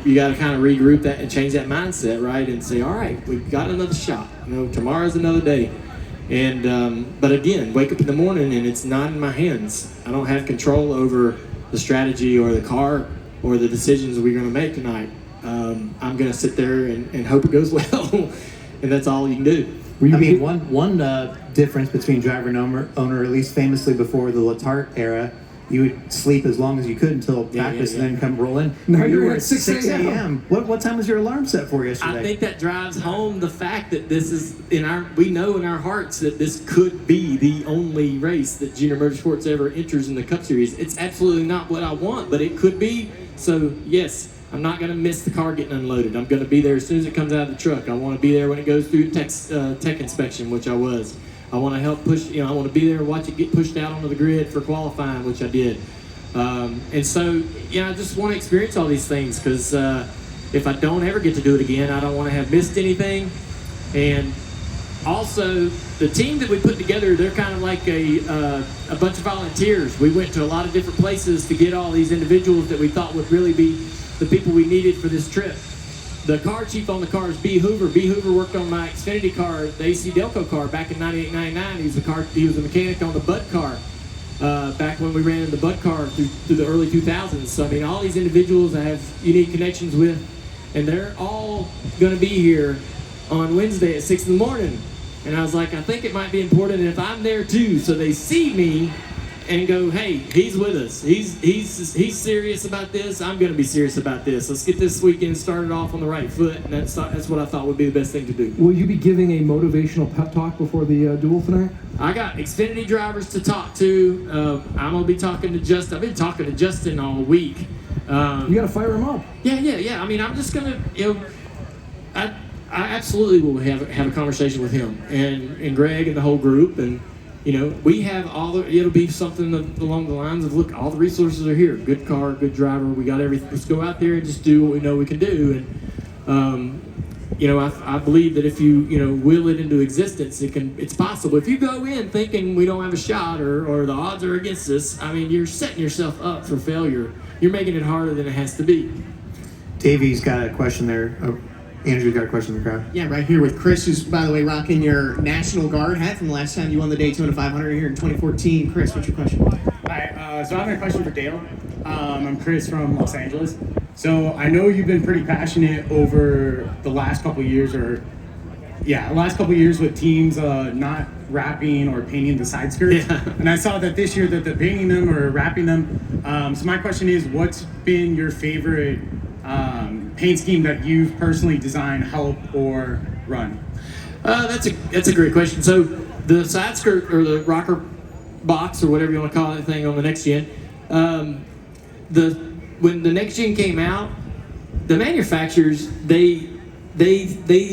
you got to kind of regroup that and change that mindset, right? And say, all right, we've got another shot. Tomorrow's another day. And but again, wake up in the morning and it's not in my hands. I don't have control over the strategy or the car or the decisions we're going to make tonight. I'm going to sit there and hope it goes well, and that's all you can do. One difference between driver and owner, at least famously before the Letarte era, you would sleep as long as you could until practice and then come roll in. Now you you're were at 6 a.m. What time was your alarm set for yesterday? I think that drives home the fact that this is we know in our hearts that this could be the only race that Junior Motorsports ever enters in the Cup Series. It's absolutely not what I want, but it could be. So yes, I'm not going to miss the car getting unloaded. I'm going to be there as soon as it comes out of the truck. I want to be there when it goes through tech inspection, which I was. I want to help push, I want to be there and watch it get pushed out onto the grid for qualifying, which I did. And so, I just want to experience all these things because if I don't ever get to do it again, I don't want to have missed anything. And also, the team that we put together, they're kind of like a bunch of volunteers. We went to a lot of different places to get all these individuals that we thought would really be the people we needed for this trip. The car chief on the car is B. Hoover. B. Hoover worked on my Xfinity car, the AC Delco car, back in 98-99. He was a mechanic on the Bud car back when we ran in the Bud car through the early 2000s. So, all these individuals I have unique connections with, and they're all going to be here on Wednesday at 6 in the morning. And I was like, I think it might be important if I'm there too, so they see me and go, hey, he's with us. He's serious about this. I'm going to be serious about this. Let's get this weekend started off on the right foot. And that's what I thought would be the best thing to do. Will you be giving a motivational pep talk before the duel tonight? I got Xfinity drivers to talk to. I'm going to be talking to Justin. I've been talking to Justin all week. You got to fire him up. Yeah. I'm just going to, I absolutely will have a conversation with him and Greg and the whole group. And we have it'll be something along the lines of, look, all the resources are here. Good car, good driver, we got everything. Let's go out there and just do what we know we can do. And, I believe that if you, will it into existence, it's possible. If you go in thinking we don't have a shot or the odds are against us, you're setting yourself up for failure. You're making it harder than it has to be. Davey's got a question there. Andrew's got a question in the crowd. Yeah, right here with Chris, who's, by the way, rocking your National Guard hat from the last time you won the Daytona 500 here in 2014. Chris, what's your question? Hi, so I have a question for Dale. I'm Chris from Los Angeles. So I know you've been pretty passionate over the last couple years with teams not wrapping or painting the side skirts. Yeah. And I saw that this year that they're painting them or wrapping them. So my question is, what's been your favorite paint scheme that you've personally designed, helped, or run? That's a great question. So the side skirt or the rocker box or whatever you want to call that thing on the next gen, when the next gen came out, the manufacturers they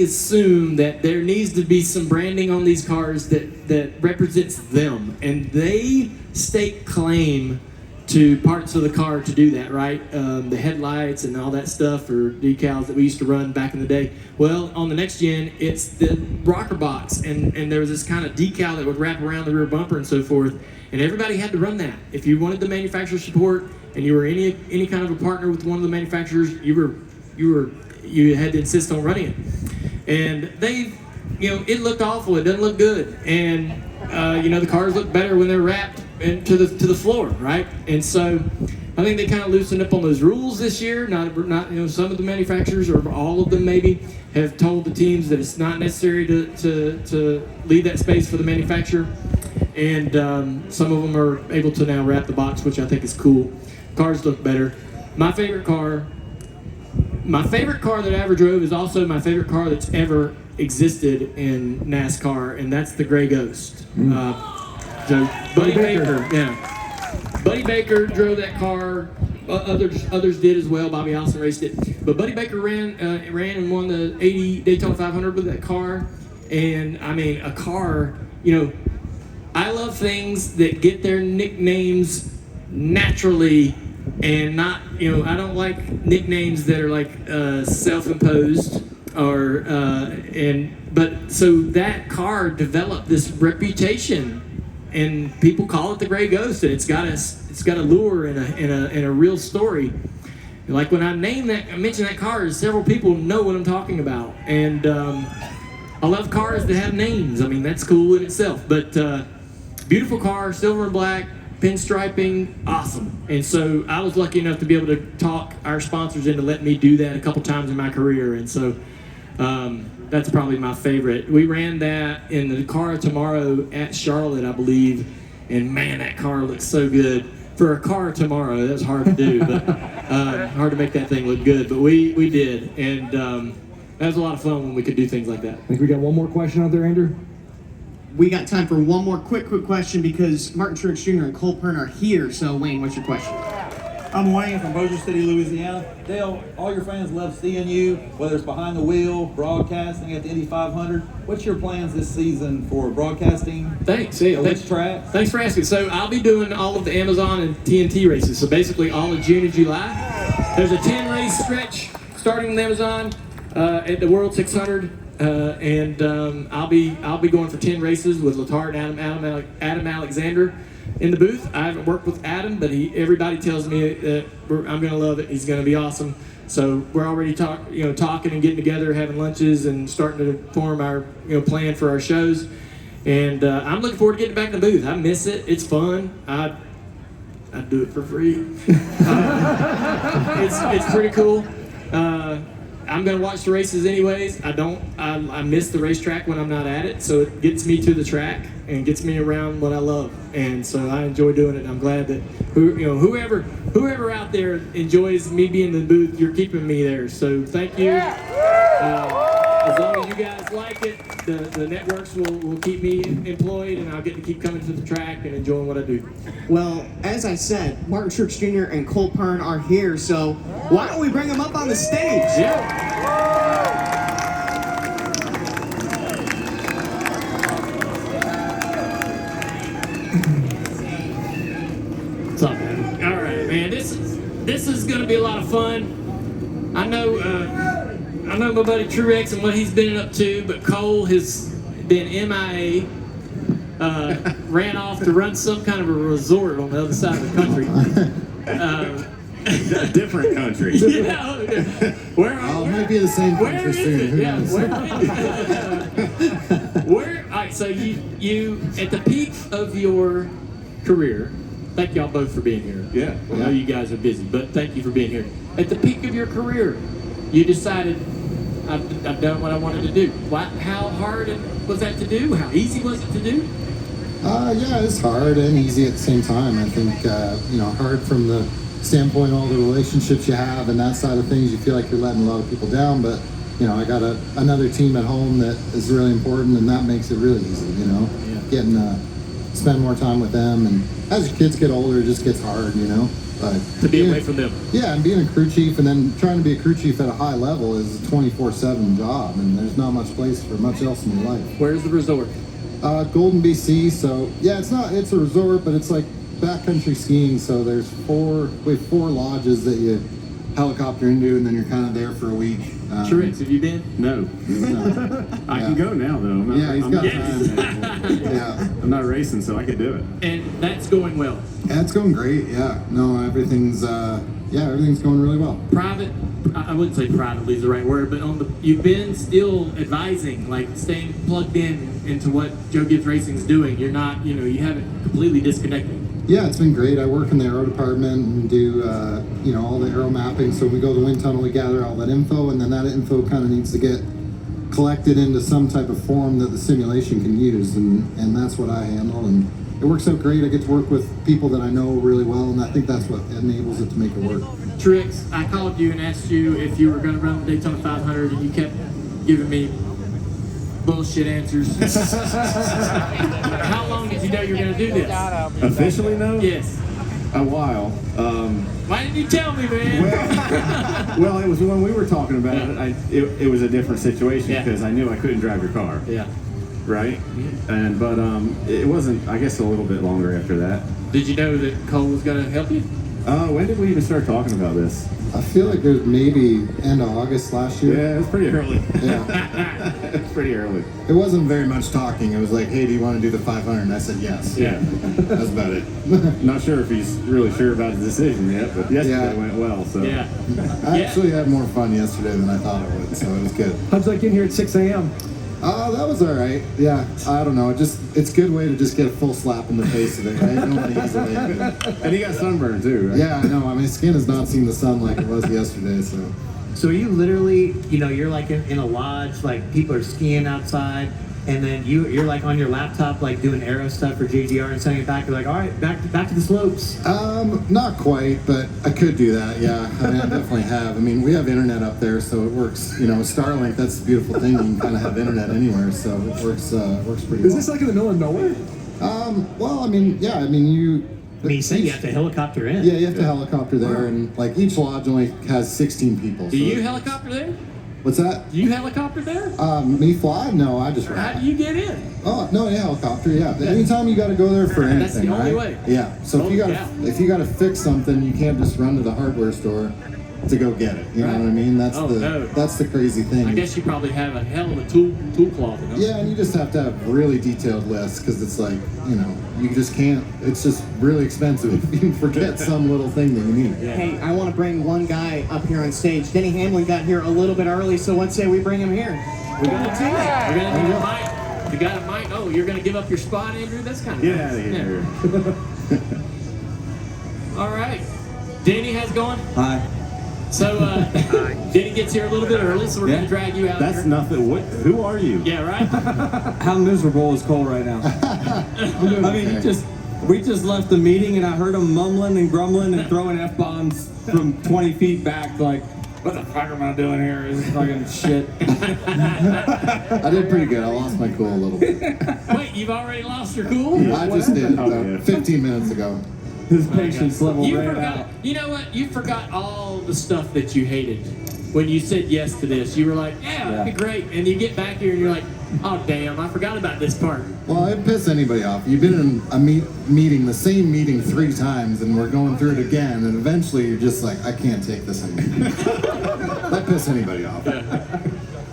assume that there needs to be some branding on these cars that represents them, and they stake claim to parts of the car to do that, right? The headlights and all that stuff, or decals that we used to run back in the day. Well, on the next gen, it's the rocker box, and there was this kind of decal that would wrap around the rear bumper and so forth, and everybody had to run that. If you wanted the manufacturer support and you were any kind of a partner with one of the manufacturers, you had to insist on running it. And it looked awful. It doesn't look good, and the cars look better when they're wrapped to the floor, right? And so I think they kind of loosened up on those rules this year. Not some of the manufacturers, or all of them maybe, have told the teams that it's not necessary to leave that space for the manufacturer. And some of them are able to now wrap the box, which I think is cool. Cars look better. My favorite car that I ever drove is also my favorite car that's ever existed in NASCAR, and that's the Gray Ghost. So Buddy Baker, Buddy Baker drove that car. Others did as well. Bobby Allison raced it, but Buddy Baker ran and won the '80 Daytona 500 with that car. And a car. I love things that get their nicknames naturally, and not. I don't like nicknames that are like self-imposed but so that car developed this reputation. And people call it the Gray Ghost, and it's got a lure and a real story. like when I mention that car, several people know what I'm talking about. And I love cars that have names. I mean, that's cool in itself. But beautiful car, silver and black, pinstriping, awesome. And so I was lucky enough to be able to talk our sponsors into letting me do that a couple times in my career. And so that's probably my favorite. We ran that in the car tomorrow at Charlotte, I believe. And man, that car looks so good. For a car tomorrow, that's hard to do, but hard to make that thing look good. But we did, and that was a lot of fun when we could do things like that. I think we got one more question out there, Andrew. We got time for one more quick question because Martin Truex Jr. and Cole Pern are here. So, Wayne, what's your question? I'm Wayne from Bossier City, Louisiana. Dale, all your fans love seeing you, whether it's behind the wheel, broadcasting at the Indy 500. What's your plans this season for broadcasting? Thanks. Which track? Thanks for asking. So I'll be doing all of the Amazon and TNT races. So basically all of June and July. There's a 10-race stretch starting with Amazon at the World 600. And I'll be going for 10 races with Letarte and Adam Alexander in the booth. I haven't worked with Adam, but everybody tells me that I'm going to love it. He's going to be awesome. So we're already talking and getting together, having lunches, and starting to form our plan for our shows. And I'm looking forward to getting back in the booth. I miss it. It's fun. I do it for free. It's pretty cool. I'm gonna watch the races anyways. I miss the racetrack when I'm not at it, so it gets me to the track and gets me around what I love, and so I enjoy doing it. I'm glad that whoever out there enjoys me being in the booth, you're keeping me there. So thank you. As long as you guys like it, the networks will keep me employed, and I'll get to keep coming to the track and enjoying what I do. Well, as I said, Martin Truex Jr. and Cole Pern are here, so why don't we bring them up on the stage? Yeah. What's up, man? All right, man. This is gonna be a lot of fun. I know my buddy Truex and what he's been up to, but Cole has been MIA. Ran off to run some kind of a resort on the other side of the country. A different country. Yeah. Well, it might be the same Where country is soon. it? Who Yeah. knows? Where? All right. So you at the peak of your career. Thank y'all both for being here. Yeah. I know you guys are busy, but thank you for being here. At the peak of your career, you decided I've done what I wanted to do. How hard was that to do? How easy was it to do? Yeah, it's hard and easy at the same time. I think, hard from the standpoint of all the relationships you have and that side of things. You feel like you're letting a lot of people down, but, I got another team at home that is really important, and that makes it really easy, Yeah. Getting to spend more time with them. And as your kids get older, it just gets hard, But To be away from them. Yeah, and being a crew chief and then trying to be a crew chief at a high level is a 24/7 job, and there's not much place for much else in your life. Where's the resort? Golden, BC. So yeah, it's a resort, but it's like backcountry skiing. So we have four lodges that you helicopter into, and then you're kind of there for a week. Truex, have you been? No. I can go now, though. He's got Yes. time. Yeah. I'm not racing, so I could do it. And that's going well. Yeah, it's going great. Yeah. No, everything's going really well. Private, I wouldn't say privately is the right word, but you've been still advising, like staying plugged into what Joe Gibbs Racing's doing. You're not, you haven't completely disconnected. Yeah, it's been great. I work in the aero department and do, all the aero mapping. So we go to the wind tunnel, we gather all that info, and then that info kind of needs to get collected into some type of form that the simulation can use, and that's what I handle. And it works out great. I get to work with people that I know really well, and I think that's what enables it to make it work. Truex, I called you and asked you if you were going to run the Daytona 500, and you kept giving me bullshit answers. How long did you know you were going to do this? Officially, no? Yes. A while. Why didn't you tell me, man? Well, it was when we were talking about it. It was a different situation Yeah. because I knew I couldn't drive your car. Yeah. Right? But it wasn't, I guess, a little bit longer after that. Did you know that Cole was going to help you? When did we even start talking about this? I feel like there's maybe end of August last year. Yeah, it was pretty early. Yeah. It's pretty early. It wasn't very much talking. It was like, hey, do you want to do the 500? And I said yes. Yeah. That's about it. Not sure if he's really sure about his decision yet, but yesterday Yeah. went well. So Yeah. I actually had more fun yesterday than I thought it would, so it was good. How'd you like getting here at 6 a.m.? That was all right. Yeah, I don't know. It's a good way to just get a full slap in the face today, right? Nobody has a way to do it. and he got sunburned too, right? Yeah, I know. I mean, skin has not seen the sun like it was yesterday, so. So are you literally, you're like in a lodge, like people are skiing outside, and then you're like on your laptop, like doing aero stuff for JGR and sending it back. You're like, all right, back to the slopes. Not quite, but I could do that. Yeah, I mean, I definitely have. I mean, we have internet up there, so it works. Starlink. That's the beautiful thing. You can kind of have internet anywhere, so it works. Works pretty well. Is this like in the middle of nowhere? Well, I mean, yeah. I mean, you said you have to helicopter in. Yeah, you have to helicopter there, and like each lodge only has 16 people. Do so- you helicopter there? What's that? Do you helicopter there? Me fly? No, I just How ride. do you get in? Oh no, yeah, helicopter. Yeah, anytime you got to go there for anything, That's the only right? way. Yeah. So Holy cow. if you got to fix something, you can't just run to the hardware store to go get it. You know Right. what I mean? That's No. that's the crazy thing. I guess you probably have a hell of a tool closet. Huh? Yeah, and you just have to have really detailed lists because it's like you just can't. It's just really expensive if you forget some little thing that you need. Hey, I want to bring one guy up here on stage. Denny Hamlin got here a little bit early, so let's say we bring him here. We're gonna need a mic. You got a mic? Oh, you're gonna give up your spot, Andrew? That's kind of Get nice. out of here. Yeah. All right. Danny, how's it going? Hi. So, Danny gets here a little bit early, so we're gonna drag you out. That's here. nothing. What? Who are you? Yeah, right. How miserable is Cole right now? I mean, we just left the meeting and I heard him mumbling and grumbling and throwing F-bombs from 20 feet back like, what the fuck am I doing here? This is fucking shit. I did pretty good. I lost my cool a little bit. Wait, you've already lost your cool? I just did Oh, yeah. 15 minutes ago. His patience level You ran forgot. out. You know what? You forgot all the stuff that you hated when you said yes to this. You were like, "Yeah, that'd be great," and you get back here and you're like, "Oh damn, I forgot about this part." Well, it pisses anybody off. You've been in a meeting, the same meeting 3 times, and we're going through it again, and eventually you're just like, I can't take this anymore. That pisses anybody off.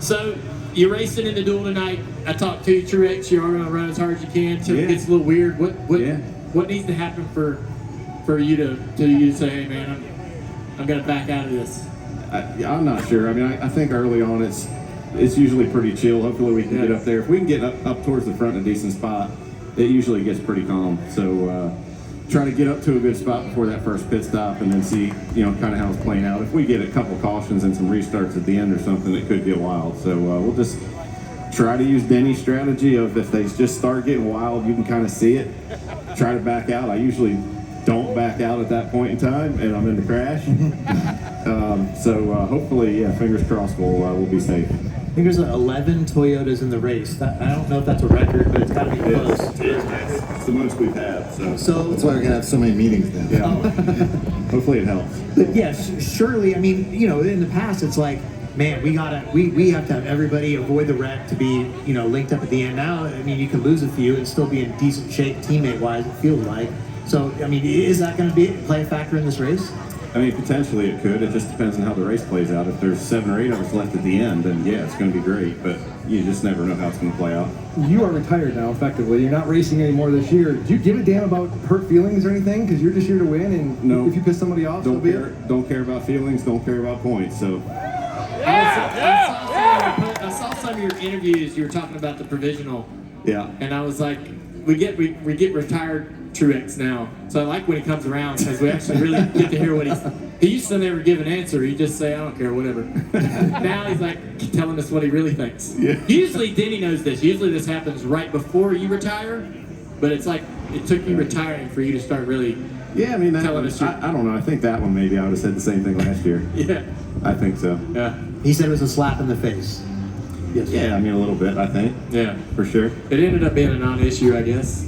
So you're racing in the duel tonight. I talked to you, Truex. You're going to run as hard as you can till it Yeah. gets a little weird. What Yeah. what needs to happen for you to say, "Hey man, I'm going to back out of this"? I'm not sure. I mean, I think early on it's usually pretty chill. Hopefully we can get up there. If we can get up towards the front in a decent spot, it usually gets pretty calm. So try to get up to a good spot before that first pit stop and then see, kind of how it's playing out. If we get a couple cautions and some restarts at the end or something, it could get wild. So we'll just try to use Denny's strategy of if they just start getting wild, you can kind of see it. Try to back out. I usually don't back out at that point in time, and I'm in the crash. So hopefully, fingers crossed, we'll be safe. I think there's 11 Toyotas in the race. I don't know if that's a record, but it's got to be close. It's the most we've had. So That's why we're going to have so many meetings then. yeah, hopefully it helps. But yes, surely. I mean, in the past, it's like, man, we have to have everybody avoid the wreck to be, linked up at the end. Now, I mean, you can lose a few and still be in decent shape teammate-wise. It feels like. So, I mean, is that going to play a factor in this race? I mean, potentially it could. It just depends on how the race plays out. If there's 7 or 8 of us left at the end, then yeah, it's going to be great. But you just never know how it's going to play out. You are retired now, effectively. You're not racing anymore this year. Do you give a damn about hurt feelings or anything? Because you're just here to win, and No. if you piss somebody off, so Don't be care. it. Don't care about feelings. Don't care about points. So I saw some of your interviews. You were talking about the provisional, yeah. and I was like, we get retired Truex now, so I like when he comes around because we actually really get to hear what he used to never give an answer. He'd just say, "I don't care, whatever." Now he's like telling us what he really thinks. Yeah. Usually, Denny knows this. Usually, this happens right before you retire, but it's like it took you retiring for you to start really. Yeah, I mean, that Telling one, us your- I don't know. I think that one maybe I would have said the same thing last year. Yeah. I think so. Yeah. He said it was a slap in the face. Yes. Yeah, I mean a little bit. I think Yeah. for sure. It ended up being a non-issue, I guess.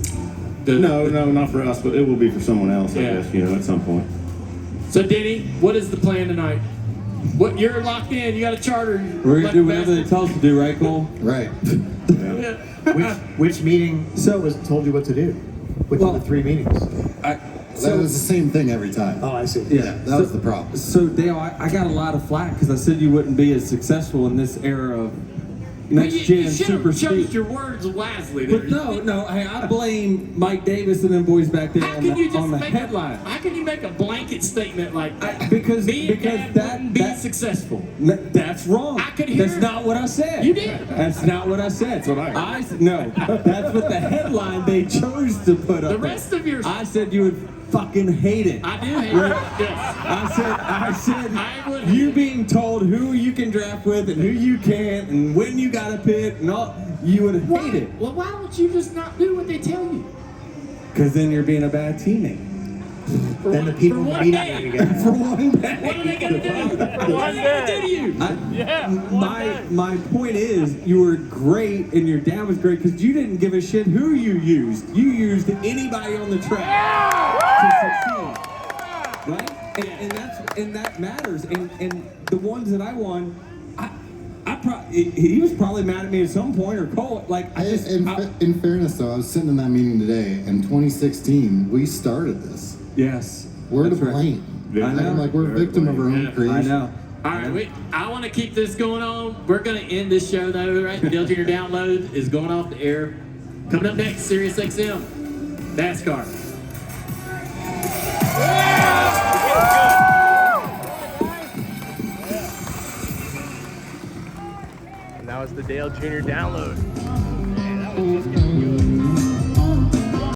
No, not for us, but it will be for someone else. I Yeah. guess at some point. So, Denny, what is the plan tonight? What you're locked in? You got a charter. We're like gonna do a whatever they bastard. tell us to do, right, Cole? Right. Yeah. Which meeting So- told you what to do? Which of the 3 meetings? That was the same thing every time. Oh, I see. Yeah, that was the problem. So Dale, I got a lot of flack because I said you wouldn't be as successful in this era of next gen super should have speed. chose your words wisely. There. But no, hey, I blame Mike Davis and them boys back there How on can you the, just on the make headline. how can you make a blanket statement like that? Because Me and Dad that wouldn't be successful. That's wrong. I could hear That's it. not what I said. You did. That's not what I said. That's what I heard. No, that's what the headline they chose to put up. The rest of your I said you would fucking hate it. I do hate it. Yes. I said I would you hate being told who you can draft with and who you can't and when you gotta pick and all, you would hate it. Well, why don't you just not do what they tell you? Because then you're being a bad teammate. Then the people for will one be day. not together. For one day. What are they gonna do? What are they gonna do to you? My point is, you were great and your dad was great because you didn't give a shit who you used. You used anybody on the track to succeed, right? And that matters. And the ones that I won, he was probably mad at me at some point, or Cole. Like In fairness, though, I was sitting in that meeting today. In 2016, we started this. Yes, We're to that's right. blame. Yeah. I know. I'm like, we're a victim of our own Yeah. creation. I know. All right, I want to keep this going on. We're going to end this show though, right? Dale Jr. Download is going off the air. Coming up next, Sirius XM, NASCAR. And that was the Dale Jr. Download. Hey, that was just